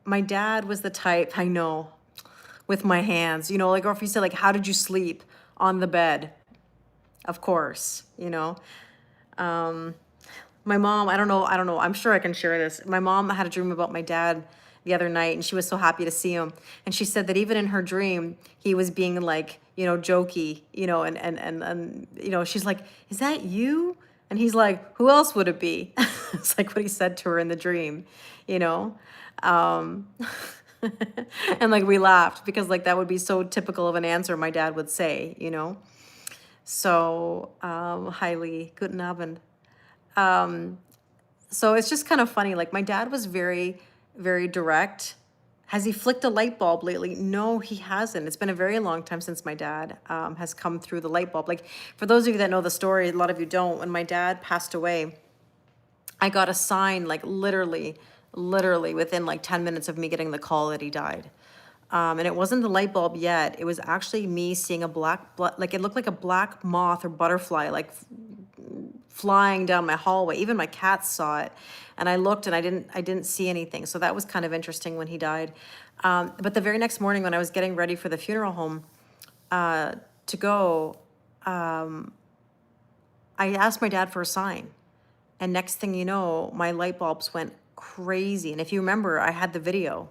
[SPEAKER 1] my dad was the type, I know, with my hands, you know, like, or if he said, like, "How did you sleep?" On the bed, of course, you know. My mom, I don't know, I'm sure I can share this. My mom had a dream about my dad the other night, and she was so happy to see him. And she said that even in her dream, he was being like, you know, jokey, you know, and you know, she's like, "Is that you?" And he's like, "Who else would it be?" It's like what he said to her in the dream, you know. Um, and like we laughed because like that would be so typical of an answer my dad would say, you know. So, highly guten Abend. So it's just kind of funny. Like my dad was very, very direct. Has he flicked a light bulb lately? No, he hasn't. It's been a very long time since my dad has come through the light bulb. Like for those of you that know the story, a lot of you don't. When my dad passed away, I got a sign like literally within like 10 minutes of me getting the call that he died. And it wasn't the light bulb yet. It was actually me seeing a like it looked like a black moth or butterfly, like flying down my hallway. Even my cats saw it, and I looked and I didn't see anything. So that was kind of interesting when he died. But the very next morning when I was getting ready for the funeral home to go, I asked my dad for a sign, and next thing you know, my light bulbs went crazy. And if you remember, I had the video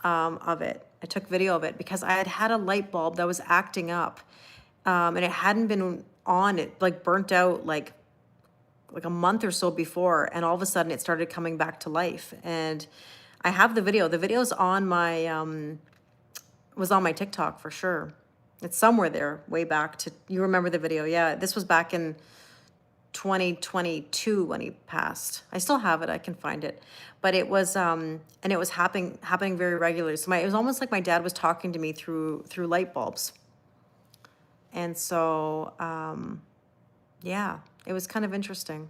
[SPEAKER 1] of it. I took video of it because I had had a light bulb that was acting up, and it hadn't been on. It like burnt out like a month or so before, and all of a sudden it started coming back to life. And I have the video. The video's on my was on my TikTok for sure. It's somewhere there, way back to, you remember the video? Yeah, this was back in 2022 when he passed. I still have it. I can find it. But it was and it was happening very regularly. So it was almost like my dad was talking to me through light bulbs. And so yeah, it was kind of interesting.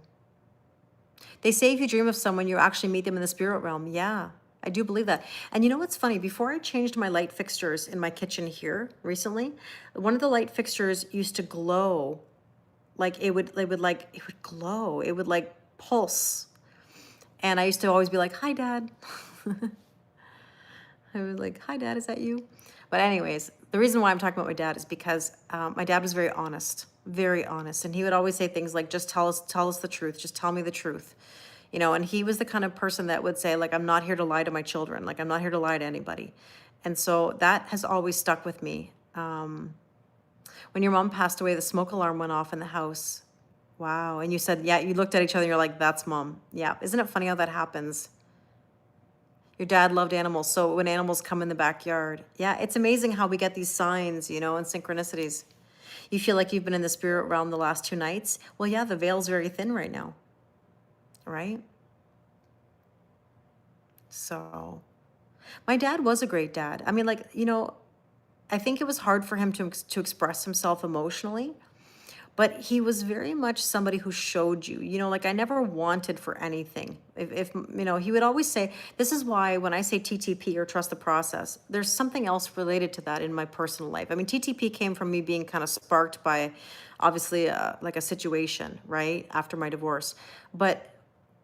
[SPEAKER 1] They say if you dream of someone, you actually meet them in the spirit realm. Yeah, I do believe that. And you know what's funny? Before I changed my light fixtures in my kitchen here recently, one of the light fixtures used to glow. Like it would glow. It would like pulse. And I used to always be like, "Hi, Dad." I was like, "Hi, Dad, is that you?" But anyways, the reason why I'm talking about my dad is because my dad was very honest, and he would always say things like, "Just tell us the truth. Just tell me the truth," you know. And he was the kind of person that would say, like, "I'm not here to lie to my children. Like, I'm not here to lie to anybody," and so that has always stuck with me. When your mom passed away, the smoke alarm went off in the house. Wow. And you said, yeah, you looked at each other and you're like, "That's Mom." Yeah. Isn't it funny how that happens? Your dad loved animals. So when animals come in the backyard, yeah, it's amazing how we get these signs, you know, and synchronicities. You feel like you've been in the spirit realm the last 2 nights. Well, yeah, the veil's very thin right now, right? So my dad was a great dad. I mean, like, you know, I think it was hard for him to express himself emotionally, but he was very much somebody who showed you, you know, like I never wanted for anything. If you know, he would always say, this is why when I say TTP or trust the process, there's something else related to that in my personal life. I mean, TTP came from me being kind of sparked by obviously like a situation, right? After my divorce. But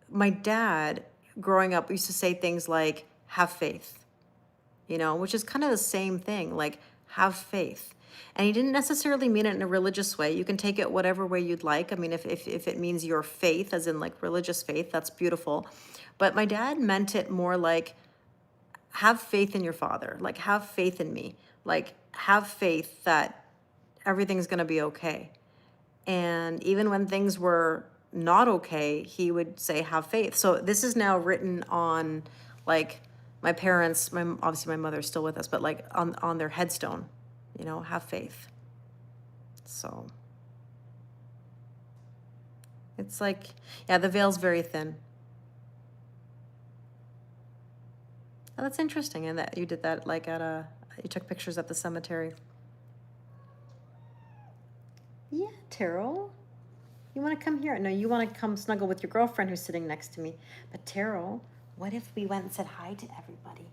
[SPEAKER 1] my dad growing up used to say things like, have faith, you know, which is kind of the same thing, like have faith. And he didn't necessarily mean it in a religious way. You can take it whatever way you'd like. I mean, if it means your faith, as in like religious faith, that's beautiful. But my dad meant it more like have faith in your father, like have faith in me, like have faith that everything's going to be okay. And even when things were not okay, he would say, have faith. So this is now written on like my parents, obviously my mother's still with us, but like on their headstone, you know, have faith. So it's like, yeah, the veil's very thin. Oh, that's interesting. And that you did that like you took pictures at the cemetery. Yeah, Terrell. You want to come here? No, you want to come snuggle with your girlfriend who's sitting next to me. But Terrell, what if we went and said hi to everybody?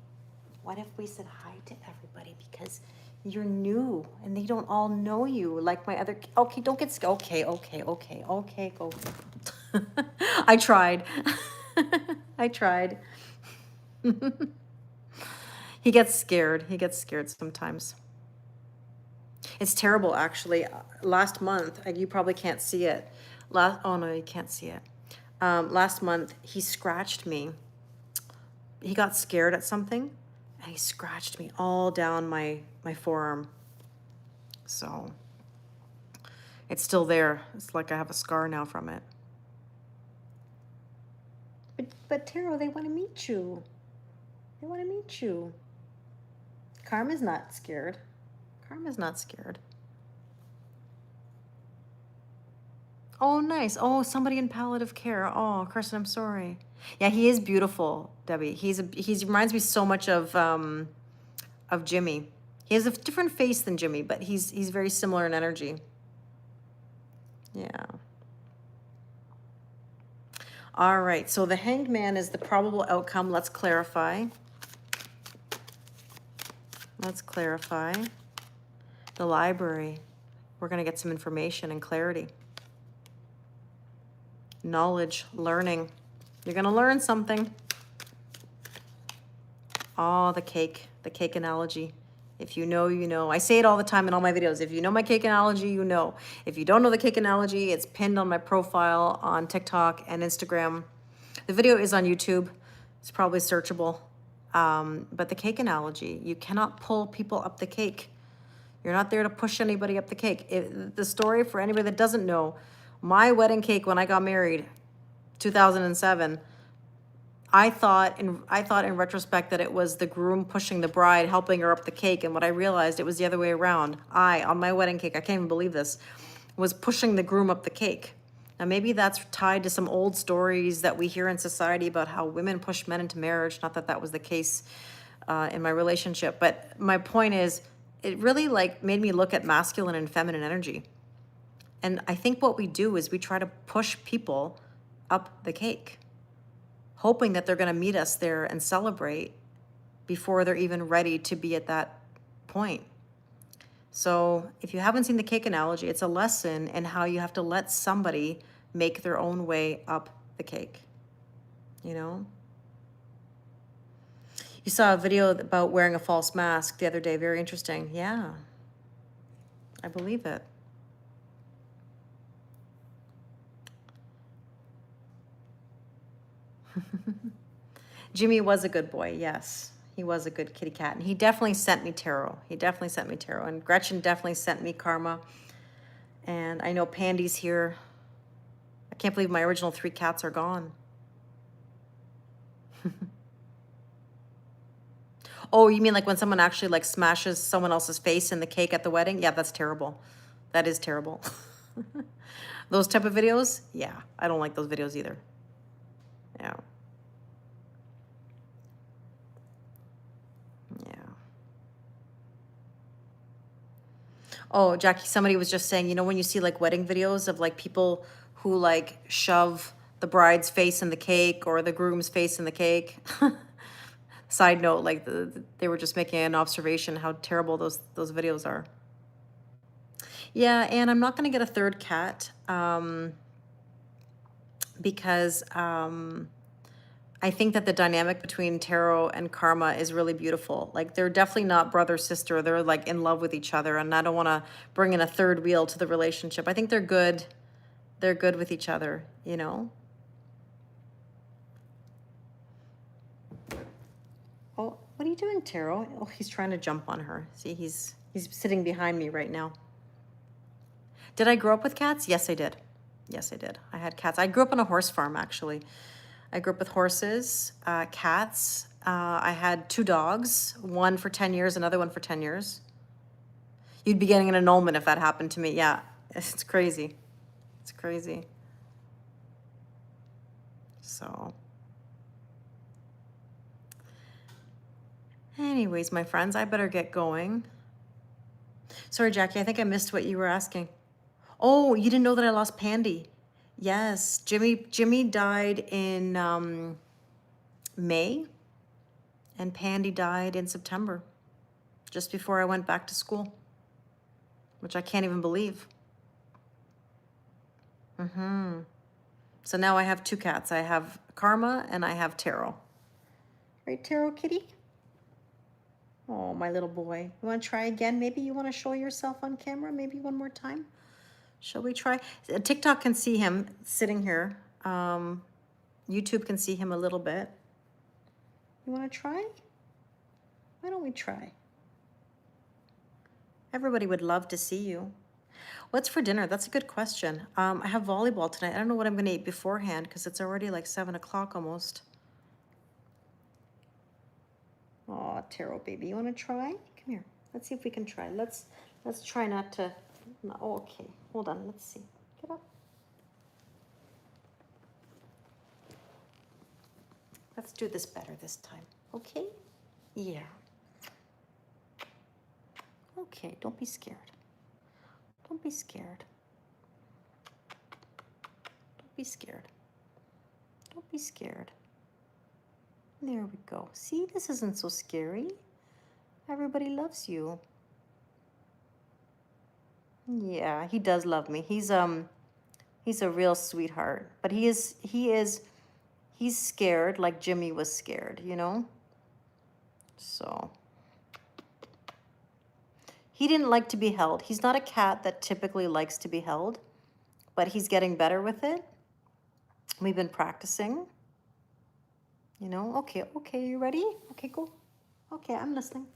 [SPEAKER 1] What if we said hi to everybody because you're new and they don't all know you like my other. Okay, don't get scared. Okay, go. I tried. I tried. He gets scared. He gets scared sometimes. It's terrible, actually. Last month, you probably can't see it. Oh no, you can't see it. Last month, he scratched me. He got scared at something, and he scratched me all down my forearm. So it's still there. It's like I have a scar now from it. But Taro, they want to meet you. They want to meet you. Karma's not scared. Karma's not scared. Oh, nice. Oh, somebody in palliative care. Oh, Kirsten, I'm sorry. Yeah, he is beautiful, Debbie. He reminds me so much of Jimmy. He has a different face than Jimmy, but he's very similar in energy. Yeah. All right. So the Hanged Man is the probable outcome. Let's clarify. Let's clarify. The library. We're going to get some information and clarity. Knowledge, learning. You're going to learn something. Oh, the cake analogy. If you know, you know. I say it all the time in all my videos. If you know my cake analogy, you know. If you don't know the cake analogy, it's pinned on my profile on TikTok and Instagram. The video is on YouTube. It's probably searchable. But the cake analogy, you cannot pull people up the cake. You're not there to push anybody up the cake. The story, for anybody that doesn't know, my wedding cake when I got married, 2007, I thought in retrospect that it was the groom pushing the bride, helping her up the cake. And what I realized, it was the other way around. On my wedding cake, I can't even believe this, was pushing the groom up the cake. Now, maybe that's tied to some old stories that we hear in society about how women push men into marriage. Not that that was the case in my relationship. But my point is, it really like made me look at masculine and feminine energy. And I think what we do is we try to push people up the cake, hoping that they're going to meet us there and celebrate before they're even ready to be at that point. So if you haven't seen the cake analogy, it's a lesson in how you have to let somebody make their own way up the cake, you know? You saw a video about wearing a false mask the other day. Very interesting. Yeah, I believe it. Jimmy was a good boy, yes. He was a good kitty cat. And he definitely sent me tarot. And Gretchen definitely sent me karma. And I know Pandy's here. I can't believe my original 3 cats are gone. Oh, you mean like when someone actually like smashes someone else's face in the cake at the wedding? Yeah, that's terrible. That is terrible. Those type of videos? Yeah, I don't like those videos either. Yeah. Yeah. Oh, Jackie, somebody was just saying, you know, when you see like wedding videos of like people who like shove the bride's face in the cake or the groom's face in the cake. Side note, like they were just making an observation how terrible those videos are. Yeah, and I'm not going to get a 3rd cat because I think that the dynamic between tarot and karma is really beautiful. Like they're definitely not brother sister. They're like in love with each other, and I don't want to bring in a 3rd wheel to the relationship. I think they're good. They're good with each other, you know. Oh, what are you doing, Tarot? Oh, he's trying to jump on her. See, he's sitting behind me right now. Did I grow up with cats? Yes, I did. Yes, I did. I had cats. I grew up on a horse farm, actually. I grew up with horses, cats. I had 2 dogs, one for 10 years, another one for 10 years. You'd be getting an annulment if that happened to me. Yeah, it's crazy. It's crazy. So, anyways, my friends, I better get going. Sorry, Jackie, I think I missed what you were asking. Oh, you didn't know that I lost Pandy. Yes, Jimmy died in May, and Pandy died in September, just before I went back to school, which I can't even believe. So now I have two cats. I have Karma and I have Taro. Right, Taro kitty? Oh, my little boy. You want to try again? Maybe you want to show yourself on camera? Maybe one more time? Shall we try? TikTok can see him sitting here. YouTube can see him a little bit. You want to try? Why don't we try? Everybody would love to see you. What's for dinner? That's a good question. I have volleyball tonight. I don't know what I'm going to eat beforehand because it's already like 7 o'clock almost. Oh, Taro baby, you want to try? Come here. Let's see if we can try. Let's try not to. No, oh, okay, hold on. Let's see. Get up. Let's do this better this time. Okay? Yeah. Okay, don't be scared. Don't be scared. Don't be scared. Don't be scared. There we go. See, this isn't so scary. Everybody loves you. Yeah, he does love me. He's a real sweetheart. But he's scared like Jimmy was scared, you know? So he didn't like to be held. He's not a cat that typically likes to be held, but he's getting better with it. We've been practicing. You know, okay, you ready? Okay, go. Okay, I'm listening.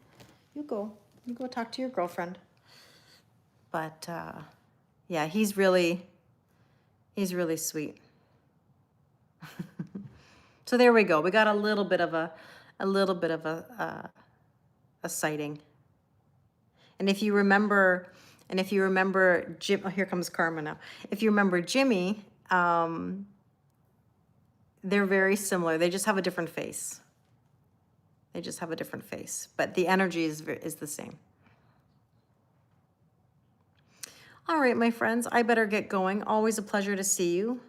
[SPEAKER 1] You go talk to your girlfriend. But yeah, he's really sweet. So there we go. We got a little bit of a sighting. And if you remember Jim, oh, here comes Karma now. If you remember Jimmy, they're very similar. They just have a different face. But the energy is the same. All right, my friends, I better get going. Always a pleasure to see you.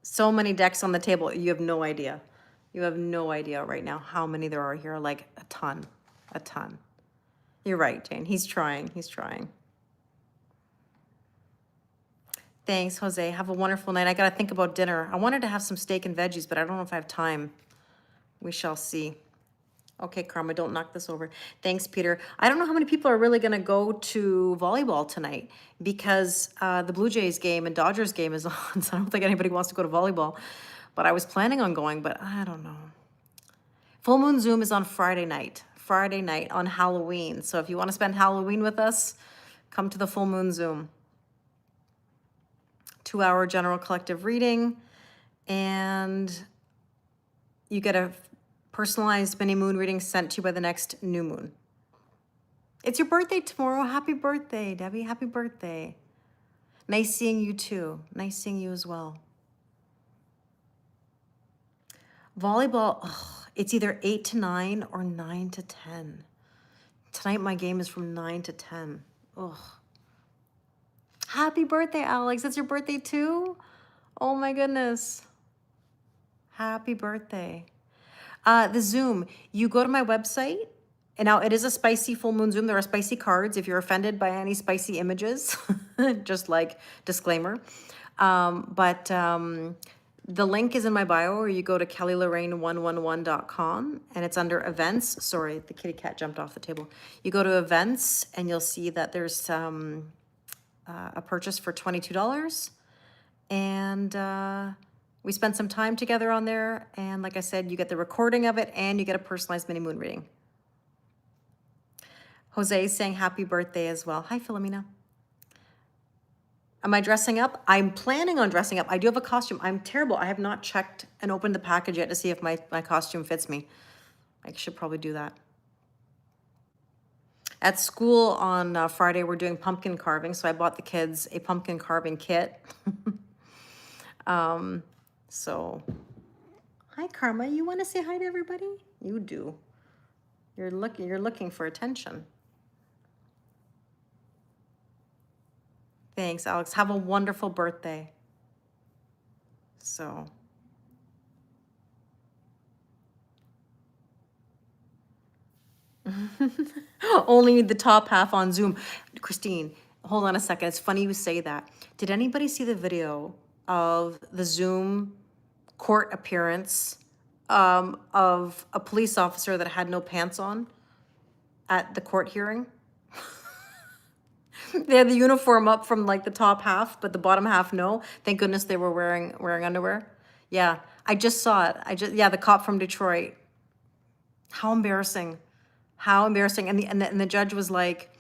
[SPEAKER 1] So many decks on the table. You have no idea. You have no idea right now how many there are here. Like a ton. You're right, Jane. He's trying. Thanks, Jose. Have a wonderful night. I got to think about dinner. I wanted to have some steak and veggies, but I don't know if I have time. We shall see. Okay, Karma, don't knock this over. Thanks, Peter. I don't know how many people are really going to go to volleyball tonight because the Blue Jays game and Dodgers game is on, so I don't think anybody wants to go to volleyball. But I was planning on going, but I don't know. Full Moon Zoom is on Friday night on Halloween. So if you want to spend Halloween with us, come to the Full Moon Zoom. 2-hour general collective reading, and you get a personalized mini moon reading sent to you by the next new moon. It's your birthday tomorrow. Happy birthday, Debbie. Happy birthday. Nice seeing you too. Nice seeing you as well. Volleyball, it's either 8 to 9 or 9 to 10. Tonight my game is from 9 to 10. Ugh. Happy birthday, Alex. It's your birthday too? Oh my goodness. Happy birthday. The Zoom, you go to my website, and now it is a spicy full moon Zoom. There are spicy cards. If you're offended by any spicy images, just like disclaimer. The link is in my bio, or you go to kellylorraine111.com, and it's under events. Sorry, the kitty cat jumped off the table. You go to events, and you'll see that there's a purchase for $22. And we spent some time together on there. And like I said, you get the recording of it, and you get a personalized mini moon reading. Jose is saying happy birthday as well. Hi, Philomena. Am I dressing up? I'm planning on dressing up. I do have a costume. I'm terrible. I have not checked and opened the package yet to see if my costume fits me. I should probably do that. At school on Friday, we're doing pumpkin carving, so I bought the kids a pumpkin carving kit. So, hi Karma, you want to say hi to everybody? You do. You're looking for attention. Thanks, Alex. Have a wonderful birthday. So, only the top half on Zoom. Christine, hold on a second. It's funny you say that. Did anybody see the video of the Zoom court appearance of a police officer that had no pants on at the court hearing? They had the uniform up from like the top half, but the bottom half no. Thank goodness they were wearing underwear. Yeah, I just saw it. Yeah, the cop from Detroit. How embarrassing. How embarrassing. And the judge was like,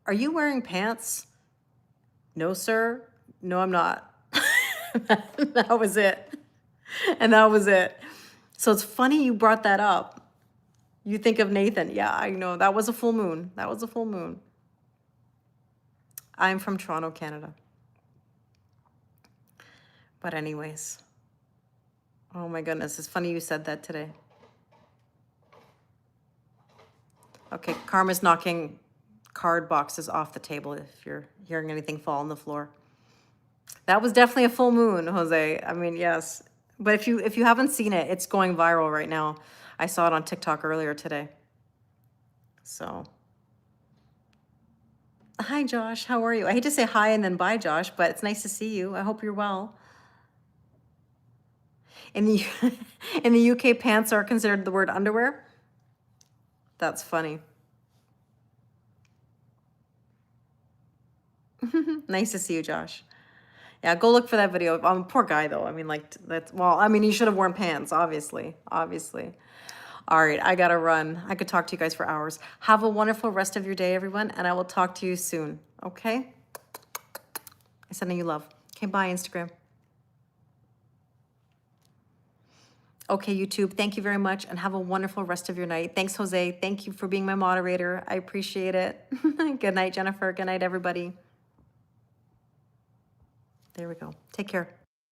[SPEAKER 1] "Are you wearing pants?" "No, sir. No, I'm not." That was it. And that was it. So it's funny you brought that up. You think of Nathan. Yeah, I know. That was a full moon. That was a full moon. I'm from Toronto, Canada. But anyways. Oh my goodness. It's funny you said that today. Okay, Karma's knocking card boxes off the table if you're hearing anything fall on the floor. That was definitely a full moon, Jose. I mean, yes. But if you haven't seen it, it's going viral right now. I saw it on TikTok earlier today. So, hi Josh, how are you? I hate to say hi and then bye, Josh, but it's nice to see you. I hope you're well. In the in the UK, pants are considered the word underwear. That's funny. Nice to see you, Josh. Yeah, go look for that video. Poor guy though. I mean, like that's well. I mean, he should have worn pants, obviously. Obviously. All right, I gotta run. I could talk to you guys for hours. Have a wonderful rest of your day, everyone, and I will talk to you soon. Okay? I'm sending you love. Okay, bye, Instagram. Okay, YouTube, thank you very much, and have a wonderful rest of your night. Thanks, Jose. Thank you for being my moderator. I appreciate it. Good night, Jennifer. Good night, everybody. There we go. Take care.